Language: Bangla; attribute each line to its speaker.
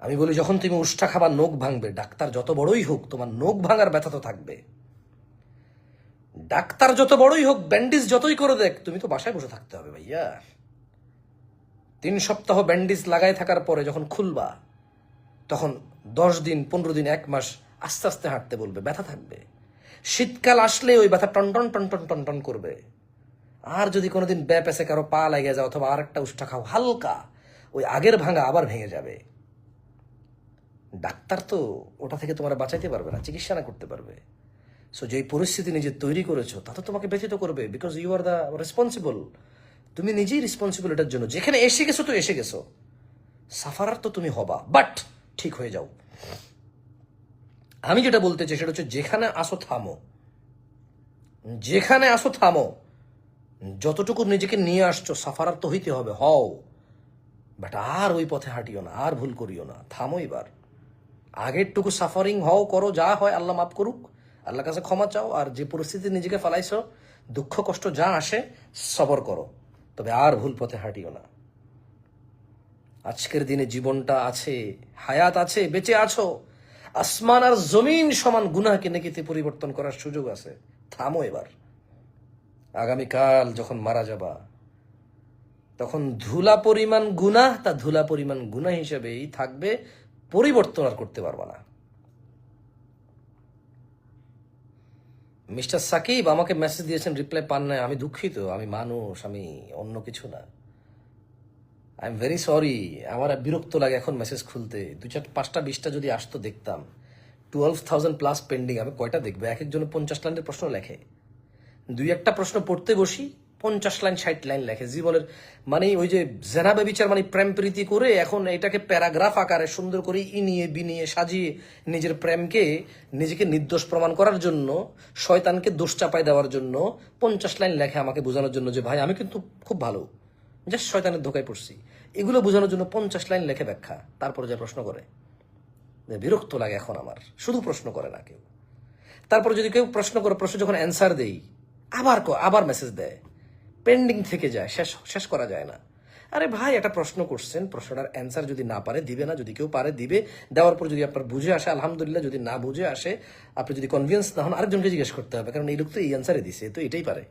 Speaker 1: আমি বলি যখন তুমি উষ্টা খাবার নখ ভাঙবে, ডাক্তার যত বড়ই হোক তোমার নখ ভাঙার ব্যথা তো থাকবে। ডাক্তার যত বড়ই হোক, ব্যান্ডেজ যতই করে দেখ, তুমি তো বাসায় বসে থাকতে হবে ভাইয়া। 3 সপ্তাহ ব্যান্ডেজ লাগাই থাকার পরে যখন খুলবা, তখন 10 দিন 15 দিন 1 মাস আস্তে আস্তে হাঁটতে বলবে, ব্যথা থাকবে। শীতকাল আসলে ওই ব্যথা টনটন টনটন টনটন করবে। আর যদি কোনোদিন ব্যাপেসে কারো পা লেগে যায় অথবা আর একটা উষ্টা খাও হালকা, ওই আগের ভাঙা আবার ভেঙে যাবে। ডাক্তার তো ওটা থেকে তোমার বাঁচাইতে পারবে না, চিকিৎসা না করতে পারবে। সো যেই পরিস্থিতি নিজে তৈরি করেছো তা তো তোমাকে ব্যথিত করবে, because you are the responsible. তুমি নিজেই রেসপন্সিবল এটার জন্য। যেখানে এসে গেছো তো এসে গেছো, সাফারার তো তুমি হবা, বাট ঠিক হয়ে যাও। আমি যেটা বলতে চাই সেটা হচ্ছে যেখানে আসো থামো, যেখানে আসো থামো। যতটুকু নিজেকে নিয়ে আসছো সাফারার তো হইতে হবে, হও, বাট আর ওই পথে হাঁটিও না, আর ভুল করিও না, থামো এবার। আগেরটুকু সাফারিং হও, করো, যা হয় আল্লাহ মাফ করুক, আল্লাহর কাছে ক্ষমা চাও। আর যে পরিস্থিতি নিজেকে ফেলাইছো, দুঃখ কষ্ট যা আসে সবর করো, তবে আর ভুল পথে হাঁটিও না। আজকের দিনে জীবনটা আছে, হায়াত আছে, বেঁচে আছো। আসমান আর জমিন সমান গুনাহকে নেকিতে পরিবর্তন করার সুযোগ আছে। থামো এবার। আগামীকাল যখন মারা যাবা, তখন ধুলা পরিমাণ গুনাহ তা ধুলা পরিমাণ গুনাহ হিসেবেই থাকবে, পরিবর্তন আর করতে পারবা না। মিস্টার সাকিব আমাকে মেসেজ দিয়েছেন, রিপ্লাই পান নাই। আমি দুঃখিত, আমি মানুষ, আমি অন্য কিছু না। I am very sorry. আমার বিরক্ত লাগে এখন মেসেজ খুলতে। 2, 4, 5টা 20টা যদি আসতো দেখতাম। 12,000 প্লাস পেন্ডিং, আমি কয়টা দেখবো? এক একজনে 50 লাইনের প্রশ্ন লেখে। 2-1টা প্রশ্ন পড়তে বসি, 50 লাইন 60 লাইন লেখে। জীবনের মানে ওই যে জেনা বেবিচার মানে প্রেম প্রীতি করে এখন এটাকে প্যারাগ্রাফ আকারে সুন্দর করে ইনিয়ে বিনিয়ে সাজিয়ে নিজের প্রেমকে, নিজেকে নির্দোষ প্রমাণ করার জন্য, শয়তানকে দোষ চাপাই দেওয়ার জন্য 50 লাইন লেখে আমাকে বোঝানোর জন্য যে ভাই আমি কিন্তু খুব ভালো, জাস্ট শয়তানের ধোকায় পড়ছি। এগুলো বোঝানোর জন্য 50 লাইন লেখে ব্যাখ্যা, তারপরে যা প্রশ্ন করে। বিরক্ত লাগে এখন আমার, শুধু প্রশ্ন করে না কেউ। তারপরে যদি কেউ প্রশ্ন করে, প্রশ্ন যখন অ্যান্সার দেই, আবার মেসেজ দেয়, পেন্ডিং থেকে যায়, শেষ করা যায় না। আরে ভাই একটা প্রশ্ন করছেন, প্রশ্নটার অ্যান্সার যদি না পারে দিবে না, যদি কেউ পারে দিবে। দেওয়ার পর যদি আপনার বুঝে আসে আলহামদুলিল্লাহ, যদি না বুঝে আসে, আপনি যদি কনভিন্স না হন আরেকজনকে জিজ্ঞেস করতে হবে, কারণ এই লোক তো এই অ্যান্সারে দিছে, তো এটাই পারে।